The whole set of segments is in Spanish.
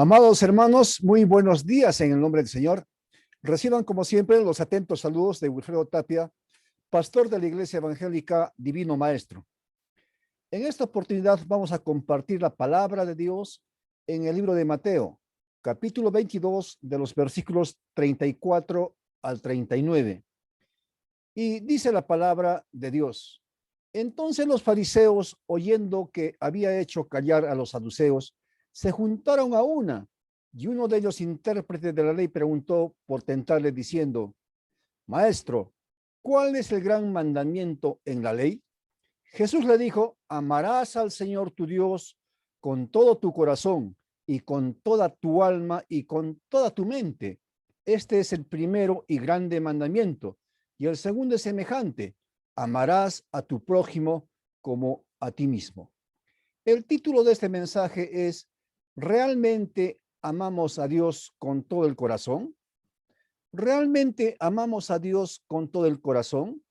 Amados hermanos, muy buenos días en el nombre del Señor. Reciban como siempre los atentos saludos de Wilfredo Tapia, pastor de la Iglesia Evangélica Divino Maestro. En esta oportunidad vamos a compartir la palabra de Dios en el libro de Mateo, capítulo 22, de los versículos 34 al 39. Y dice la palabra de Dios: Entonces los fariseos, oyendo que había hecho callar a los saduceos, se juntaron a una, y uno de ellos, intérprete de la ley, preguntó por tentarle diciendo: Maestro, ¿cuál es el gran mandamiento en la ley? Jesús le dijo: Amarás al Señor tu Dios con todo tu corazón y con toda tu alma y con toda tu mente. Este es el primero y grande mandamiento. Y el segundo es semejante: amarás a tu prójimo como a ti mismo. El título de este mensaje es: ¿realmente amamos a Dios con todo el corazón? ¿Realmente amamos a Dios con todo el corazón?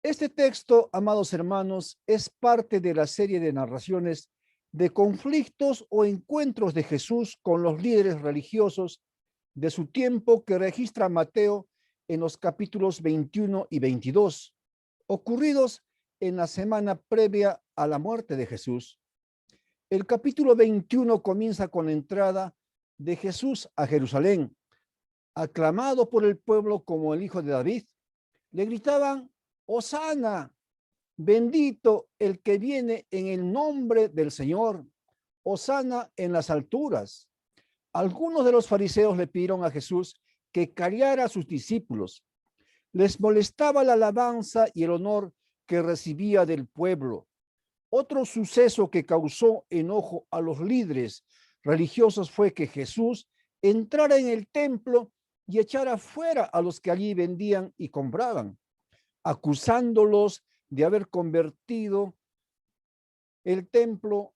Este texto, amados hermanos, es parte de la serie de narraciones de conflictos o encuentros de Jesús con los líderes religiosos de su tiempo que registra Mateo en los capítulos 21 y 22, ocurridos en la semana previa a la muerte de Jesús. El capítulo 21 comienza con la entrada de Jesús a Jerusalén, aclamado por el pueblo como el Hijo de David. Le gritaban: Hosana, bendito el que viene en el nombre del Señor, hosana en las alturas. Algunos de los fariseos le pidieron a Jesús que callara a sus discípulos. Les molestaba la alabanza y el honor que recibía del pueblo. Otro suceso que causó enojo a los líderes religiosos fue que Jesús entrara en el templo y echara fuera a los que allí vendían y compraban, acusándolos de haber convertido el templo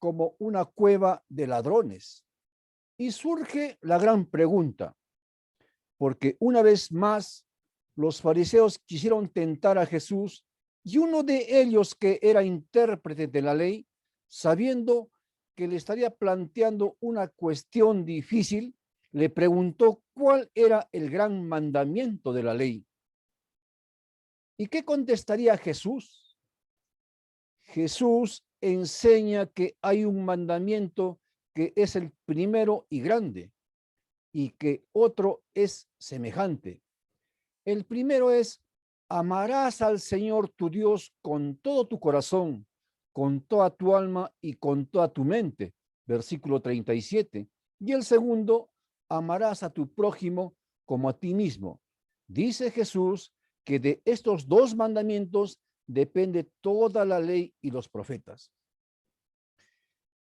como una cueva de ladrones. Y surge la gran pregunta, porque una vez más los fariseos quisieron tentar a Jesús, y uno de ellos, que era intérprete de la ley, sabiendo que le estaría planteando una cuestión difícil, le preguntó cuál era el gran mandamiento de la ley. ¿Y qué contestaría Jesús? Jesús enseña que hay un mandamiento que es el primero y grande, y que otro es semejante. El primero es: amarás al Señor tu Dios con todo tu corazón, con toda tu alma y con toda tu mente. Versículo 37. Y el segundo: amarás a tu prójimo como a ti mismo. Dice Jesús que de estos dos mandamientos depende toda la ley y los profetas.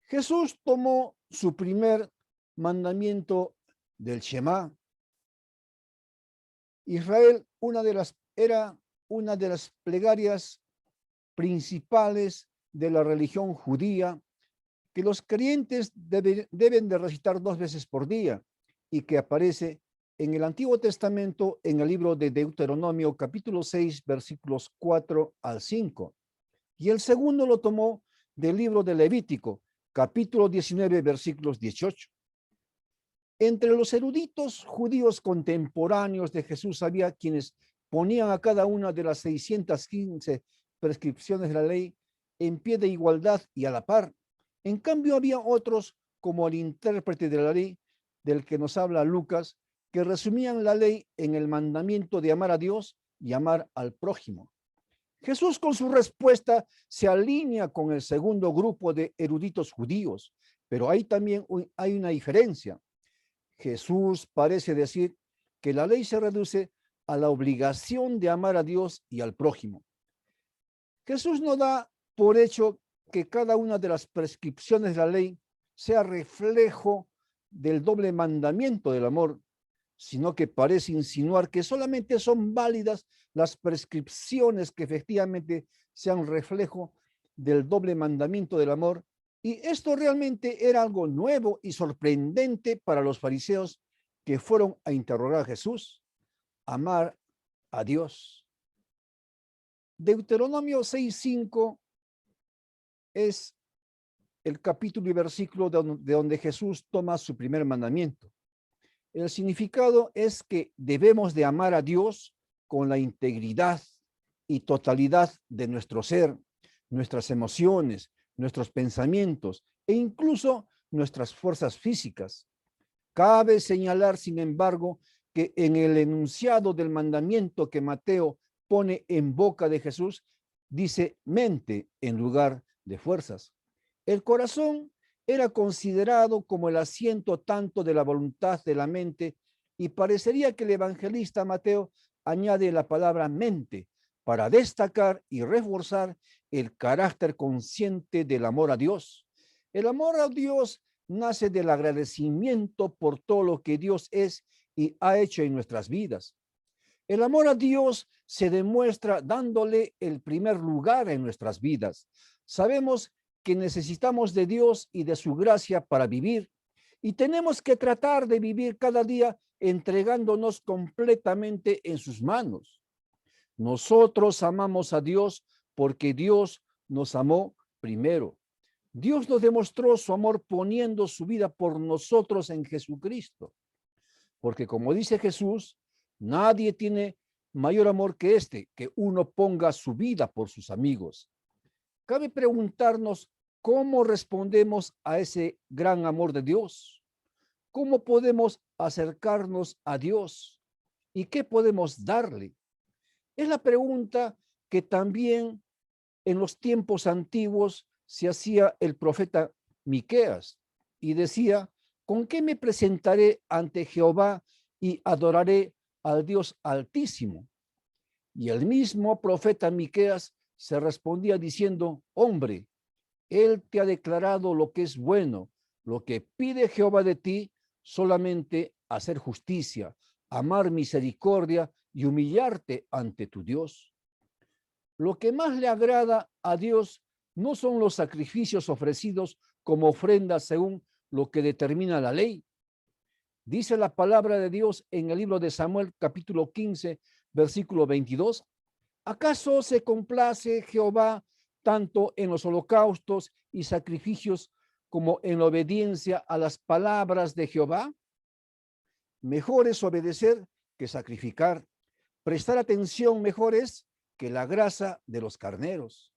Jesús tomó su primer mandamiento del Shema. Israel era una de las plegarias principales de la religión judía, que los creyentes deben de recitar 2 veces por día, y que aparece en el Antiguo Testamento en el libro de Deuteronomio, capítulo 6, versículos 4 al 5. Y el segundo lo tomó del libro de Levítico, capítulo 19, versículos 18. Entre los eruditos judíos contemporáneos de Jesús había quienes ponían a cada una de las 615 prescripciones de la ley en pie de igualdad y a la par. En cambio, había otros, como el intérprete de la ley del que nos habla Lucas, que resumían la ley en el mandamiento de amar a Dios y amar al prójimo. Jesús, con su respuesta, se alinea con el segundo grupo de eruditos judíos, pero hay también hay una diferencia. Jesús parece decir que la ley se reduce a la obligación de amar a Dios y al prójimo. Jesús no da por hecho que cada una de las prescripciones de la ley sea reflejo del doble mandamiento del amor, sino que parece insinuar que solamente son válidas las prescripciones que efectivamente sean reflejo del doble mandamiento del amor. Y esto realmente era algo nuevo y sorprendente para los fariseos, que fueron a interrogar a Jesús: amar a Dios. Deuteronomio 6:5 es el capítulo y versículo de donde Jesús toma su primer mandamiento. El significado es que debemos de amar a Dios con la integridad y totalidad de nuestro ser, nuestras emociones, nuestros pensamientos e incluso nuestras fuerzas físicas. Cabe señalar, sin embargo, que en el enunciado del mandamiento que Mateo pone en boca de Jesús, dice mente en lugar de fuerzas. El corazón era considerado como el asiento tanto de la voluntad de la mente y parecería que el evangelista Mateo añade la palabra mente para destacar y reforzar el carácter consciente del amor a Dios. El amor a Dios nace del agradecimiento por todo lo que Dios es y ha hecho en nuestras vidas. El amor a Dios se demuestra dándole el primer lugar en nuestras vidas. Sabemos que necesitamos de Dios y de su gracia para vivir y tenemos que tratar de vivir cada día entregándonos completamente en sus manos. Nosotros amamos a Dios porque Dios nos amó primero. Dios nos demostró su amor poniendo su vida por nosotros en Jesucristo. Porque como dice Jesús, nadie tiene mayor amor que este, que uno ponga su vida por sus amigos. Cabe preguntarnos cómo respondemos a ese gran amor de Dios. ¿Cómo podemos acercarnos a Dios? ¿Y qué podemos darle? Es la pregunta que también en los tiempos antiguos se hacía el profeta Miqueas y decía: ¿con qué me presentaré ante Jehová y adoraré al Dios Altísimo? Y el mismo profeta Miqueas se respondía diciendo: hombre, él te ha declarado lo que es bueno, lo que pide Jehová de ti, solamente hacer justicia, amar misericordia y humillarte ante tu Dios. Lo que más le agrada a Dios no son los sacrificios ofrecidos como ofrendas según lo que determina la ley. Dice la palabra de Dios en el libro de Samuel, capítulo 15, versículo 22. ¿Acaso se complace Jehová tanto en los holocaustos y sacrificios como en la obediencia a las palabras de Jehová? Mejor es obedecer que sacrificar. Prestar atención mejor es que la grasa de los carneros.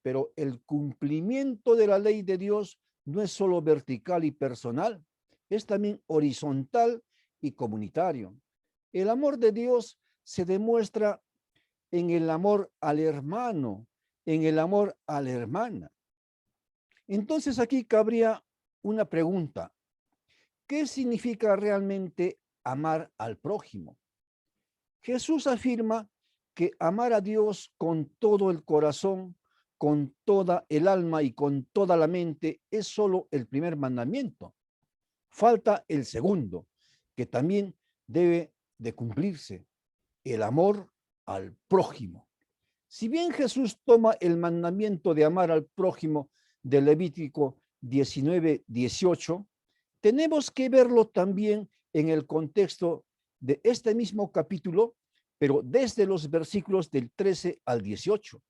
Pero el cumplimiento de la ley de Dios no es solo vertical y personal, es también horizontal y comunitario. El amor de Dios se demuestra en el amor al hermano, en el amor a la hermana. Entonces aquí cabría una pregunta: ¿qué significa realmente amar al prójimo? Jesús afirma que amar a Dios con todo el corazón, con toda el alma y con toda la mente es solo el primer mandamiento. Falta el segundo, que también debe de cumplirse: el amor al prójimo. Si bien Jesús toma el mandamiento de amar al prójimo de Levítico 19:18, tenemos que verlo también en el contexto de este mismo capítulo, pero desde los versículos del 13 al 18,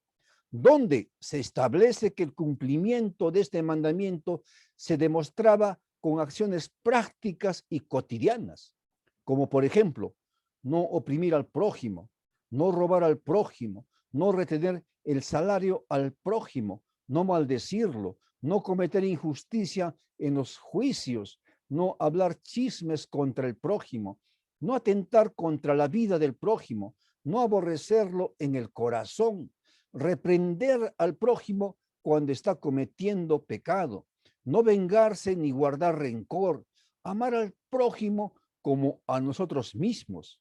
donde se establece que el cumplimiento de este mandamiento se demostraba con acciones prácticas y cotidianas, como por ejemplo, no oprimir al prójimo, no robar al prójimo, no retener el salario al prójimo, no maldecirlo, no cometer injusticia en los juicios, no hablar chismes contra el prójimo, no atentar contra la vida del prójimo, no aborrecerlo en el corazón, reprender al prójimo cuando está cometiendo pecado, no vengarse ni guardar rencor, amar al prójimo como a nosotros mismos.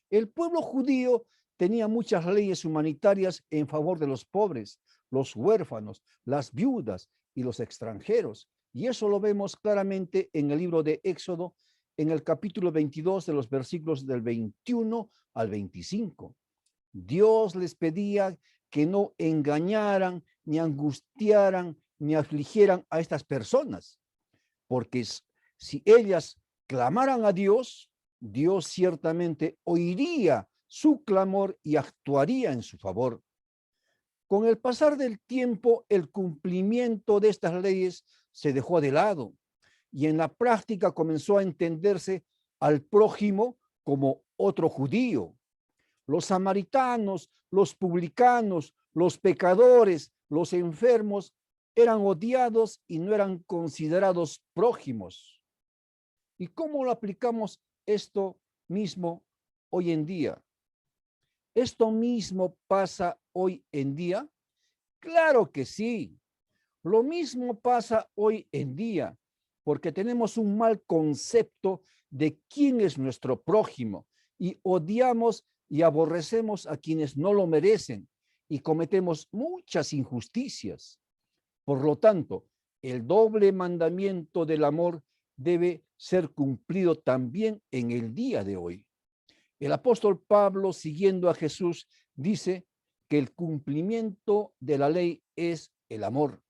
El pueblo judío tenía muchas leyes humanitarias en favor de los pobres, los huérfanos, las viudas y los extranjeros. Y eso lo vemos claramente en el libro de Éxodo, en el capítulo 22 de los versículos del 21 al 25. Dios les pedía que no engañaran, ni angustiaran, ni afligieran a estas personas, porque si ellas clamaran a Dios, Dios ciertamente oiría su clamor y actuaría en su favor. Con el pasar del tiempo, el cumplimiento de estas leyes se dejó de lado y en la práctica comenzó a entenderse al prójimo como otro judío. Los samaritanos, los publicanos, los pecadores, los enfermos eran odiados y no eran considerados prójimos. ¿Y cómo lo aplicamos esto mismo hoy en día? ¿Esto mismo pasa hoy en día? Claro que sí. Lo mismo pasa hoy en día, porque tenemos un mal concepto de quién es nuestro prójimo y odiamos y aborrecemos a quienes no lo merecen y cometemos muchas injusticias. Por lo tanto, el doble mandamiento del amor debe ser cumplido también en el día de hoy. El apóstol Pablo, siguiendo a Jesús, dice que el cumplimiento de la ley es el amor.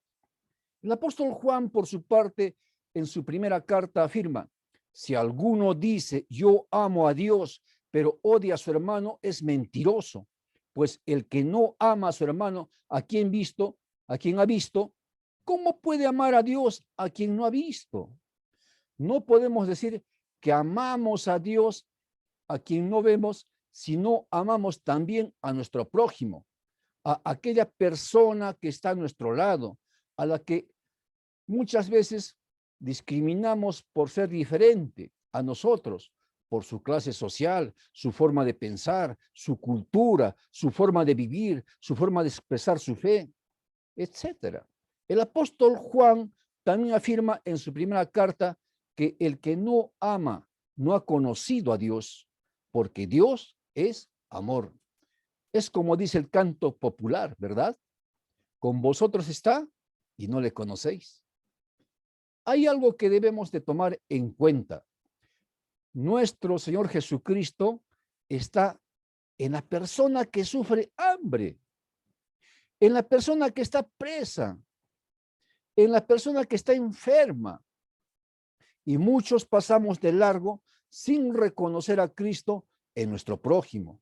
El apóstol Juan, por su parte, en su primera carta afirma, si alguno dice yo amo a Dios, pero odia a su hermano, es mentiroso, pues el que no ama a su hermano, a quien ha visto, ¿cómo puede amar a Dios a quien no ha visto? No podemos decir que amamos a Dios a quien no vemos, si no amamos también a nuestro prójimo, a aquella persona que está a nuestro lado, a la que muchas veces discriminamos por ser diferente a nosotros, por su clase social, su forma de pensar, su cultura, su forma de vivir, su forma de expresar su fe, etcétera. El apóstol Juan también afirma en su primera carta que el que no ama no ha conocido a Dios, porque Dios es amor. Es como dice el canto popular, ¿verdad? Con vosotros está y no le conocéis. Hay algo que debemos de tomar en cuenta. Nuestro Señor Jesucristo está en la persona que sufre hambre, en la persona que está presa, en la persona que está enferma. Y muchos pasamos de largo sin reconocer a Cristo en nuestro prójimo.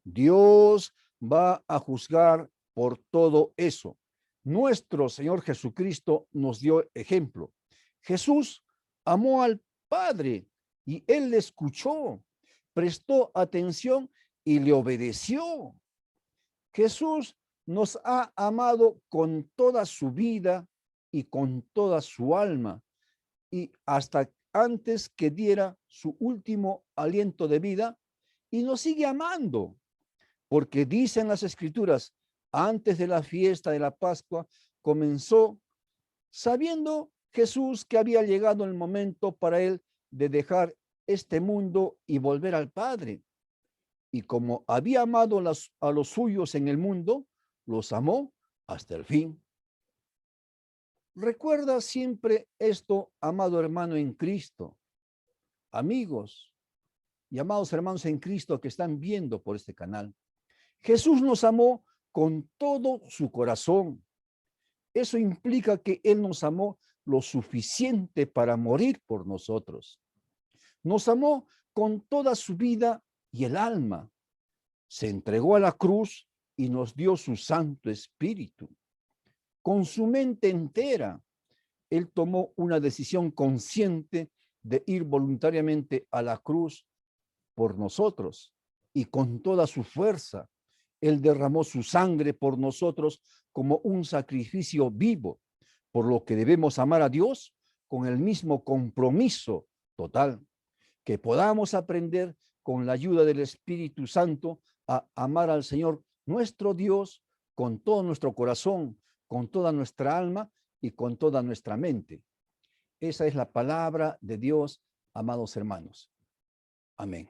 Dios va a juzgar por todo eso. Nuestro Señor Jesucristo nos dio ejemplo. Jesús amó al Padre y Él le escuchó, prestó atención y le obedeció. Jesús nos ha amado con toda su vida y con toda su alma y hasta antes que diera su último aliento de vida y nos sigue amando. Porque dicen las Escrituras, antes de la fiesta de la Pascua, comenzó sabiendo Jesús que había llegado el momento para él de dejar este mundo y volver al Padre. Y como había amado a los suyos en el mundo, los amó hasta el fin. Recuerda siempre esto, amado hermano en Cristo, amigos y amados hermanos en Cristo que están viendo por este canal. Jesús nos amó con todo su corazón. Eso implica que Él nos amó lo suficiente para morir por nosotros. Nos amó con toda su vida y el alma. Se entregó a la cruz y nos dio su Santo Espíritu. Con su mente entera, Él tomó una decisión consciente de ir voluntariamente a la cruz por nosotros y con toda su fuerza. Él derramó su sangre por nosotros como un sacrificio vivo, por lo que debemos amar a Dios con el mismo compromiso total, que podamos aprender con la ayuda del Espíritu Santo a amar al Señor nuestro Dios con todo nuestro corazón, con toda nuestra alma y con toda nuestra mente. Esa es la palabra de Dios, amados hermanos. Amén.